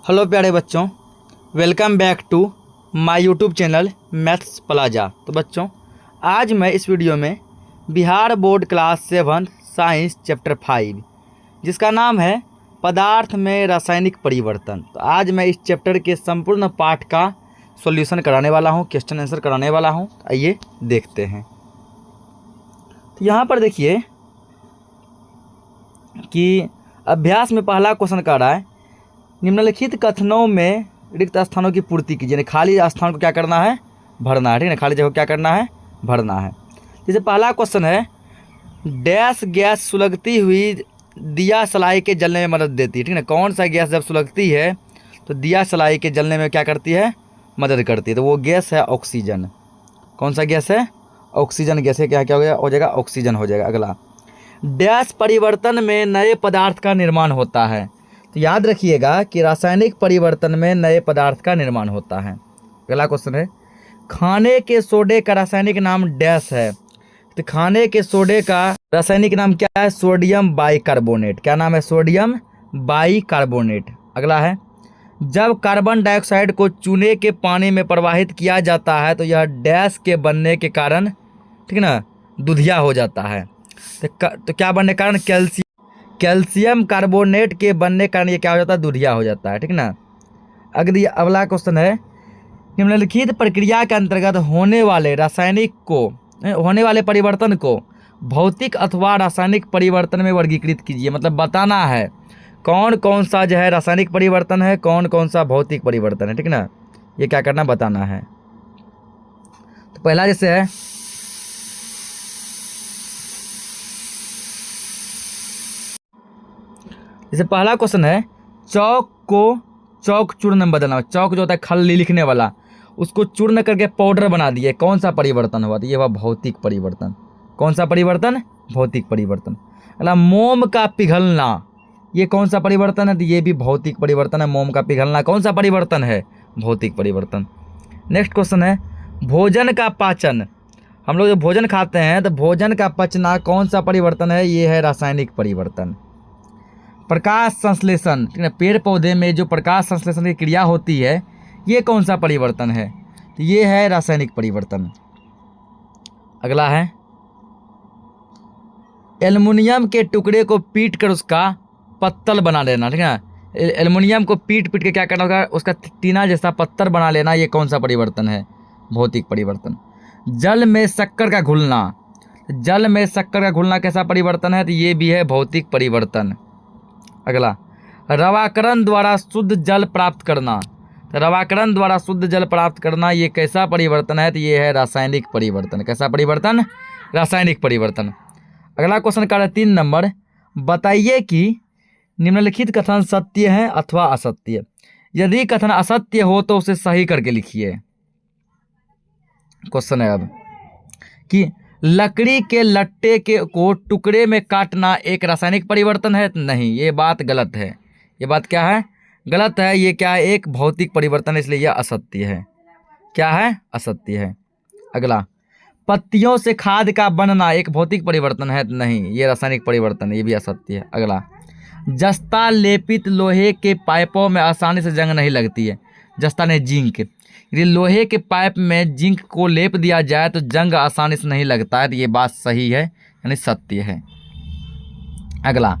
Hello प्यारे बच्चों, welcome back to my YouTube channel maths plaza. तो बच्चों, आज मैं इस वीडियो में Bihar board class 7 science chapter 5 जिसका नाम है पदार्थ में रासायनिक परिवर्तन। तो आज मैं इस चैप्टर के संपूर्ण पाठ का सॉल्यूशन कराने वाला हूं, क्वेश्चन आंसर कराने वाला हूं। आइए देखते हैं। तो यहाँ पर देखिए कि अभ्यास में पहला क्वेश्चन कर रहा है, निम्नलिखित कथनों में रिक्त स्थानों की पूर्ति कीजिए। खाली स्थान को क्या करना है, भरना है। ठीक है, खाली जगह को क्या करना है, भरना है। जैसे पहला क्वेश्चन है, डैश गैस सुलगती हुई दिया सलाई के जलने में मदद देती है। ठीक है, कौन सा गैस जब सुलगती है तो दिया सलाई के जलने में क्या करती है, मदद करती है। तो वो गैस है ऑक्सीजन। कौन सा गैस है, ऑक्सीजन गैस है। क्या क्या हो जाएगा, ऑक्सीजन हो जाएगा। अगला, डैश परिवर्तन में नए पदार्थ का निर्माण होता है। तो याद रखिएगा कि रासायनिक परिवर्तन में नए पदार्थ का निर्माण होता है। अगला क्वेश्चन है, खाने के सोडे का रासायनिक नाम डैश है। तो खाने के सोडे का रासायनिक नाम क्या है, सोडियम बाइकार्बोनेट। क्या नाम है, सोडियम बाइकार्बोनेट। अगला है, जब कार्बन डाइऑक्साइड को चूने के पानी में प्रवाहित किया जाता है तो यह डैश के बनने के कारण, ठीक है ना, दुधिया हो जाता है। तो क्या बनने के कारण, कैल्शियम कार्बोनेट के बनने के कारण ये क्या हो जाता है, दुधिया हो जाता है। ठीक है ना। अगला क्वेश्चन है, निम्नलिखित प्रक्रिया के अंतर्गत होने वाले परिवर्तन को भौतिक अथवा रासायनिक परिवर्तन में वर्गीकृत कीजिए। मतलब बताना है कौन कौन सा जो है रासायनिक परिवर्तन है, कौन कौन सा भौतिक परिवर्तन है। ठीक है ना, ये क्या करना, बताना है। तो पहला जैसे है, जैसे पहला क्वेश्चन है, चौक को चौक चूर्ण में बदलना। चौक जो होता है खल्ली लिखने वाला, उसको चूर्ण करके पाउडर बना दिए। कौन सा परिवर्तन हुआ, तो ये हुआ भौतिक परिवर्तन। कौन सा परिवर्तन, भौतिक परिवर्तन। अगला, मोम का पिघलना, ये कौन सा परिवर्तन है, तो ये भी भौतिक परिवर्तन है। मोम का पिघलना कौन सा परिवर्तन है, भौतिक परिवर्तन। नेक्स्ट क्वेश्चन है, भोजन का पाचन। हम लोग जो भोजन खाते हैं तो भोजन का पचना कौन सा परिवर्तन है, ये है रासायनिक परिवर्तन। प्रकाश संश्लेषण, ठीक है, पेड़ पौधे में जो प्रकाश संश्लेषण की क्रिया होती है, ये कौन सा परिवर्तन है, तो ये है रासायनिक परिवर्तन। अगला है, एल्युमिनियम के टुकड़े को पीट कर उसका पत्तल बना लेना। ठीक है, एल्युमिनियम को पीट के क्या करना होगा, उसका टीना जैसा पत्थर बना लेना। ये कौन सा परिवर्तन है, भौतिक परिवर्तन। जल में शक्कर का घुलना, जल में शक्कर का घुलना कैसा परिवर्तन है, तो ये भी है भौतिक परिवर्तन। अगला, रवाकरण द्वारा शुद्ध जल प्राप्त करना। तो रवाकरण द्वारा शुद्ध जल प्राप्त करना ये कैसा परिवर्तन है, तो ये है रासायनिक परिवर्तन। कैसा परिवर्तन, रासायनिक परिवर्तन। अगला क्वेश्चन का 3 नंबर, बताइए कि निम्नलिखित कथन सत्य है अथवा असत्य। यदि कथन असत्य हो तो उसे सही करके लिखिए। क्वेश्चन है अब कि लकड़ी के लट्टे को टुकड़े में काटना एक रासायनिक परिवर्तन है, नहीं, ये बात गलत है। ये बात क्या है, गलत है। ये क्या है, एक भौतिक परिवर्तन है, इसलिए यह असत्य है। क्या है, असत्य है। अगला, पत्तियों से खाद का बनना एक भौतिक परिवर्तन है, नहीं, ये रासायनिक परिवर्तन है, ये भी असत्य है। अगला, जस्ता लेपित लोहे के पाइपों में आसानी से जंग नहीं लगती है। जस्ता ने जिंक, यदि लोहे के पाइप में जिंक को लेप दिया जाए तो जंग आसानी से नहीं लगता है, तो ये बात सही है, यानी सत्य है। अगला,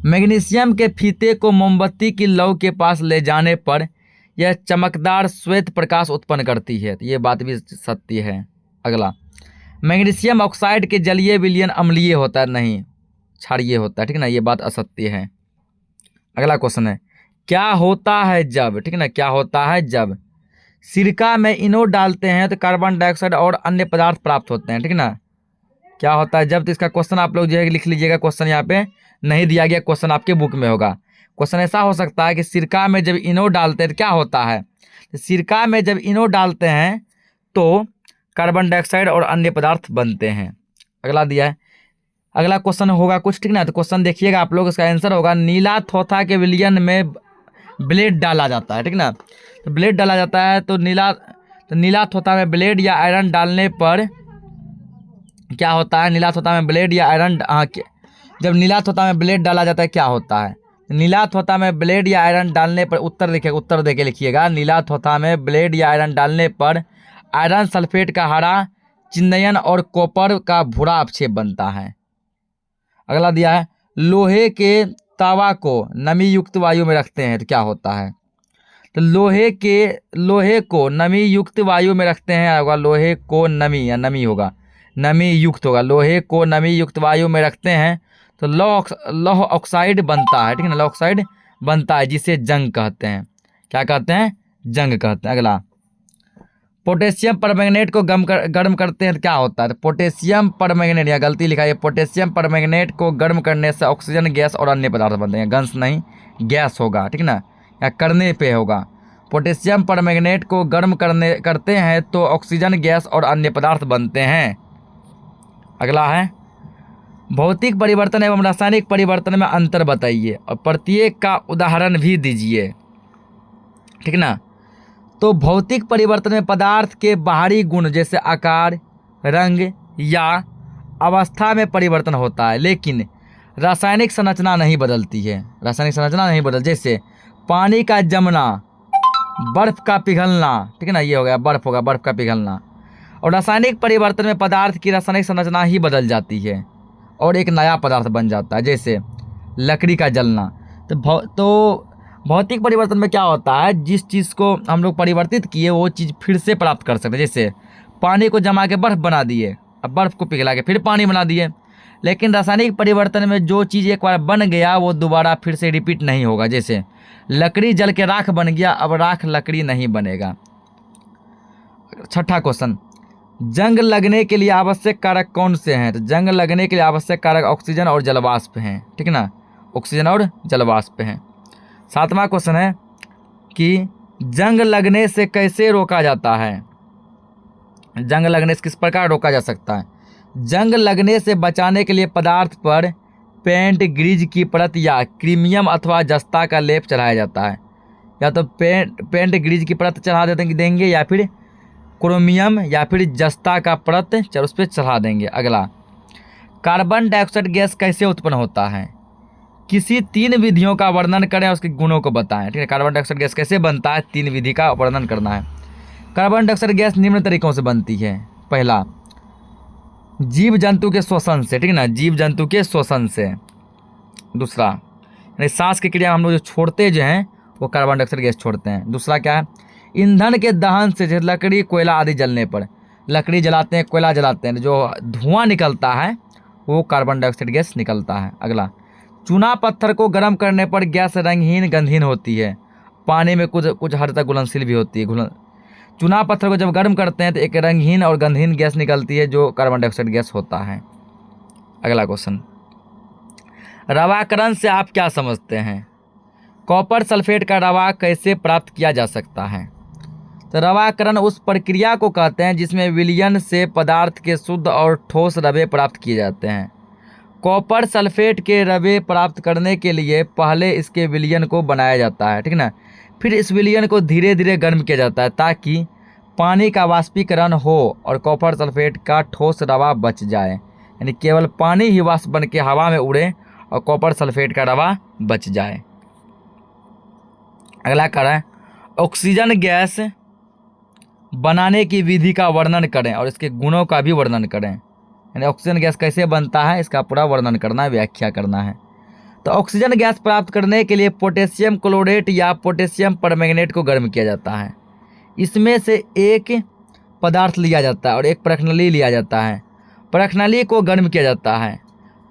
मैग्नीशियम के फीते को मोमबत्ती की लौ के पास ले जाने पर यह चमकदार श्वेत प्रकाश उत्पन्न करती है, तो ये बात भी सत्य है। अगला, मैग्नीशियम ऑक्साइड के जलीय विलयन अम्लीय होता है, नहीं, क्षारीय होता है। ठीक है ना, ये बात असत्य है। अगला क्वेश्चन है, क्या होता है जब, ठीक है ना, क्या होता है जब सिरका में इनो डालते हैं तो कार्बन डाइऑक्साइड और अन्य पदार्थ प्राप्त होते हैं। ठीक है ना, क्या होता है जब, तो इसका क्वेश्चन आप लोग जो है लिख लीजिएगा। क्वेश्चन यहाँ पे नहीं दिया गया, क्वेश्चन आपके बुक में होगा। क्वेश्चन ऐसा हो सकता है कि सिरका में जब इनो डालते हैं तो क्या होता है, तो सिरका में जब इनो डालते हैं तो कार्बन डाइऑक्साइड और अन्य पदार्थ बनते हैं। अगला दिया है, अगला क्वेश्चन होगा कुछ, ठीक ना, तो क्वेश्चन देखिएगा आप लोग, इसका आंसर होगा, नीला थोथा के विलयन में ब्लेड डाला जाता है। ठीक ना, तो ब्लेड डाला जाता है तो नीला थोथा में ब्लेड या आयरन डालने पर क्या होता है, नीला थोथा में ब्लेड या आयरन, जब नीला थोथा में ब्लेड डाला जाता है क्या होता है, नीला थोथा में ब्लेड या आयरन डालने पर उत्तर देके लिखिएगा। नीला थोथा में ब्लेड या आयरन डालने पर आयरन सल्फेट का हरा चिन्नयन और कॉपर का भूरा अपक्षेप बनता है। अगला दिया है लोहे के तावा को नमी युक्त वायु में रखते हैं तो क्या होता है। तो लोहे को नमी युक्त वायु में रखते हैं, होगा लोहे को नमी या नमी होगा, नमी युक्त होगा। लोहे को नमी युक्त वायु में रखते हैं तो लौह ऑक्साइड बनता है, ठीक है ना, लौह ऑक्साइड बनता है जिसे जंग कहते हैं। क्या कहते हैं? जंग कहते हैं। अगला पोटेशियम परमैंगनेट को गर्म करते हैं तो क्या होता है। तो पोटेशियम परमैंगनेट, या गलती लिखा है, पोटेशियम परमैंगनेट को गर्म करने से ऑक्सीजन गैस और अन्य पदार्थ बनते हैं। गंस नहीं, गैस होगा, ठीक ना, या करने पे होगा। पोटेशियम परमैंगनेट को गर्म करते हैं तो ऑक्सीजन गैस और अन्य पदार्थ बनते हैं। अगला है भौतिक परिवर्तन एवं रासायनिक परिवर्तन में अंतर बताइए और प्रत्येक का उदाहरण भी दीजिए, ठीक ना। तो भौतिक परिवर्तन में पदार्थ के बाहरी गुण जैसे आकार, रंग या अवस्था में परिवर्तन होता है, लेकिन रासायनिक संरचना नहीं बदलती है। रासायनिक संरचना नहीं बदल, जैसे पानी का जमना, बर्फ का पिघलना, ठीक है ना, ये हो गया बर्फ होगा, बर्फ का पिघलना। और रासायनिक परिवर्तन में पदार्थ की रासायनिक संरचना ही बदल जाती है और एक नया पदार्थ बन जाता है, जैसे लकड़ी का जलना। तो भौतिक परिवर्तन में क्या होता है, जिस चीज़ को हम लोग परिवर्तित किए वो चीज़ फिर से प्राप्त कर सकते हैं। जैसे पानी को जमा के बर्फ़ बना दिए, अब बर्फ़ को पिघला के फिर पानी बना दिए। लेकिन रासायनिक परिवर्तन में जो चीज़ एक बार बन गया वो दोबारा फिर से रिपीट नहीं होगा। जैसे लकड़ी जल के राख बन गया, अब राख लकड़ी नहीं बनेगा। छठा क्वेश्चन, जंग लगने के लिए आवश्यक कारक कौन से हैं। तो जंग लगने के लिए आवश्यक कारक ऑक्सीजन और जलवाष्प हैं, ठीक है ना, ऑक्सीजन और जलवाष्प हैं। सातवां क्वेश्चन है कि जंग लगने से कैसे रोका जाता है। जंग लगने से किस प्रकार रोका जा सकता है। जंग लगने से बचाने के लिए पदार्थ पर पेंट, ग्रीज की परत या क्रीमियम अथवा जस्ता का लेप चढ़ाया जाता है। या तो पेंट ग्रीज की परत चढ़ा देंगे या फिर क्रोमियम या फिर जस्ता का परत उस पर चढ़ा देंगे। अगला, कार्बन डाइऑक्साइड गैस कैसे उत्पन्न होता है। किसी 3 विधियों का वर्णन करें और उसके गुणों को बताएं, ठीक है। कार्बन डाइऑक्साइड गैस कैसे बनता है, 3 विधि का वर्णन करना है। कार्बन डाइऑक्साइड गैस निम्न तरीकों से बनती है। पहला, जीव जंतु के श्वसन से, ठीक है ना, जीव जंतु के श्वसन से। दूसरा, यानी सांस की क्रिया हम लोग जो छोड़ते जो हैं वो कार्बन डाइऑक्साइड गैस छोड़ते हैं। दूसरा क्या है, ईंधन के दहन से, जैसे लकड़ी, कोयला आदि जलने पर, लकड़ी जलाते हैं, कोयला जलाते हैं, जो धुआं निकलता है वो कार्बन डाइऑक्साइड गैस निकलता है। अगला, चूना पत्थर को गर्म करने पर गैस रंगहीन गंधहीन होती है, पानी में कुछ हद तक घुलनशील भी होती है। चूना पत्थर को जब गर्म करते हैं तो एक रंगहीन और गंधहीन गैस निकलती है जो कार्बन डाइऑक्साइड गैस होता है। अगला क्वेश्चन, रवाकरण से आप क्या समझते हैं। कॉपर सल्फेट का रवा कैसे प्राप्त किया जा सकता है। तो रवाकरण उस प्रक्रिया को कहते हैं जिसमें विलयन से पदार्थ के शुद्ध और ठोस रवे प्राप्त किए जाते हैं। कॉपर सल्फेट के रवे प्राप्त करने के लिए पहले इसके विलयन को बनाया जाता है, ठीक है ना, फिर इस विलयन को धीरे धीरे गर्म किया जाता है ताकि पानी का वाष्पीकरण हो और कॉपर सल्फेट का ठोस रवा बच जाए, यानी केवल पानी ही वाष्प बन के हवा में उड़े और कॉपर सल्फेट का रवा बच जाए। अगला करें, ऑक्सीजन गैस बनाने की विधि का वर्णन करें और इसके गुणों का भी वर्णन करें। यानी ऑक्सीजन गैस कैसे बनता है इसका पूरा वर्णन करना है, व्याख्या करना है। तो ऑक्सीजन गैस प्राप्त करने के लिए पोटेशियम क्लोरेट या पोटेशियम परमैंगनेट को गर्म किया जाता है। इसमें से एक पदार्थ लिया जाता है और एक परखनली लिया जाता है। परखनली को गर्म किया जाता है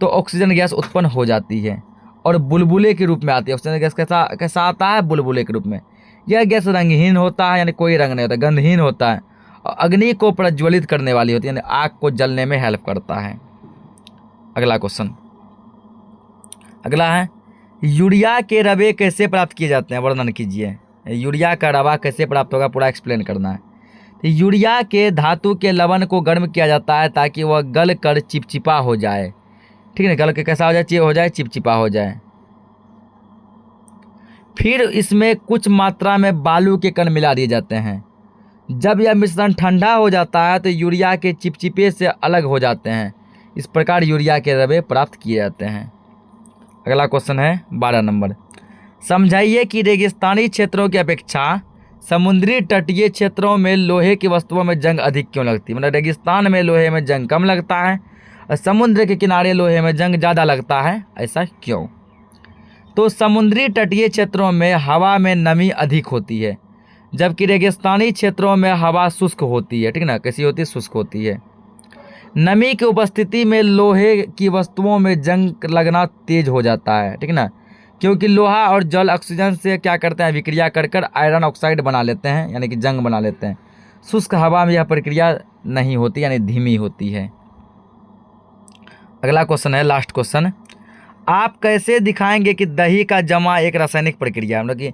तो ऑक्सीजन गैस उत्पन्न हो जाती है और बुलबुले के रूप में आती है। ऑक्सीजन गैस कैसा आता है, बुलबुले के रूप में। यह गैस रंगहीन होता है, यानी कोई रंग नहीं होता, गंधहीन होता है और अग्नि को प्रज्वलित करने वाली होती है, यानी आग को जलने में हेल्प करता है। अगला क्वेश्चन, अगला है, यूरिया के रवे कैसे प्राप्त किए जाते हैं, वर्णन कीजिए। यूरिया का रवा कैसे प्राप्त होगा पूरा एक्सप्लेन करना है। तो यूरिया के धातु के लवण को गर्म किया जाता है ताकि वह गल कर चिपचिपा हो जाए, ठीक है ना, गल के कैसा हो जाए, चिपचिपा हो जाए। फिर इसमें कुछ मात्रा में बालू के कण मिला दिए जाते हैं। जब यह मिश्रण ठंडा हो जाता है तो यूरिया के चिपचिपे से अलग हो जाते हैं। इस प्रकार यूरिया के रवे प्राप्त किए जाते हैं। अगला क्वेश्चन है 12 नंबर, समझाइए कि रेगिस्तानी क्षेत्रों की अपेक्षा समुद्री तटीय क्षेत्रों में लोहे की वस्तुओं में जंग अधिक क्यों लगती है। मतलब रेगिस्तान में लोहे में जंग कम लगता है और समुद्र के किनारे लोहे में जंग ज़्यादा लगता है, ऐसा क्यों। तो समुद्री तटीय क्षेत्रों में हवा में नमी अधिक होती है, जबकि रेगिस्तानी क्षेत्रों में हवा शुष्क होती है। ठीक ना, कैसी होती है, शुष्क होती है। नमी की उपस्थिति में लोहे की वस्तुओं में जंग लगना तेज हो जाता है। ठीक ना, क्योंकि लोहा और जल ऑक्सीजन से क्या करते हैं, विक्रिया कर कर आयरन ऑक्साइड बना लेते हैं, यानी कि जंग बना लेते हैं। शुष्क हवा में यह प्रक्रिया नहीं होती, यानी धीमी होती है। अगला क्वेश्चन है, लास्ट क्वेश्चन। आप कैसे दिखाएंगे कि दही का जमा एक रासायनिक प्रक्रिया है। मतलब कि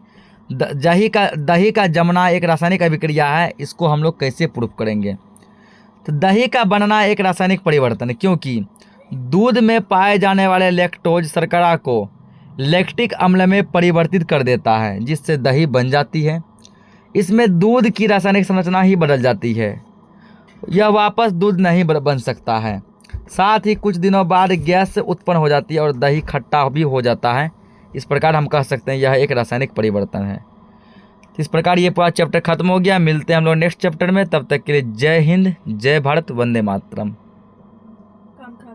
दही का जमना एक रासायनिक अभिक्रिया है, इसको हम लोग कैसे प्रूफ करेंगे। तो दही का बनना एक रासायनिक परिवर्तन है, क्योंकि दूध में पाए जाने वाले लैक्टोज शर्करा को लैक्टिक अम्ल में परिवर्तित कर देता है, जिससे दही बन जाती है। इसमें दूध की रासायनिक संरचना ही बदल जाती है, यह वापस दूध नहीं बन सकता है। साथ ही कुछ दिनों बाद गैस उत्पन्न हो जाती है और दही खट्टा भी हो जाता है। इस प्रकार हम कह सकते हैं यह एक रासायनिक परिवर्तन है। इस प्रकार ये पूरा चैप्टर खत्म हो गया। मिलते हैं हम लोग नेक्स्ट चैप्टर में, तब तक के लिए जय हिंद, जय भारत, वंदे मातरम।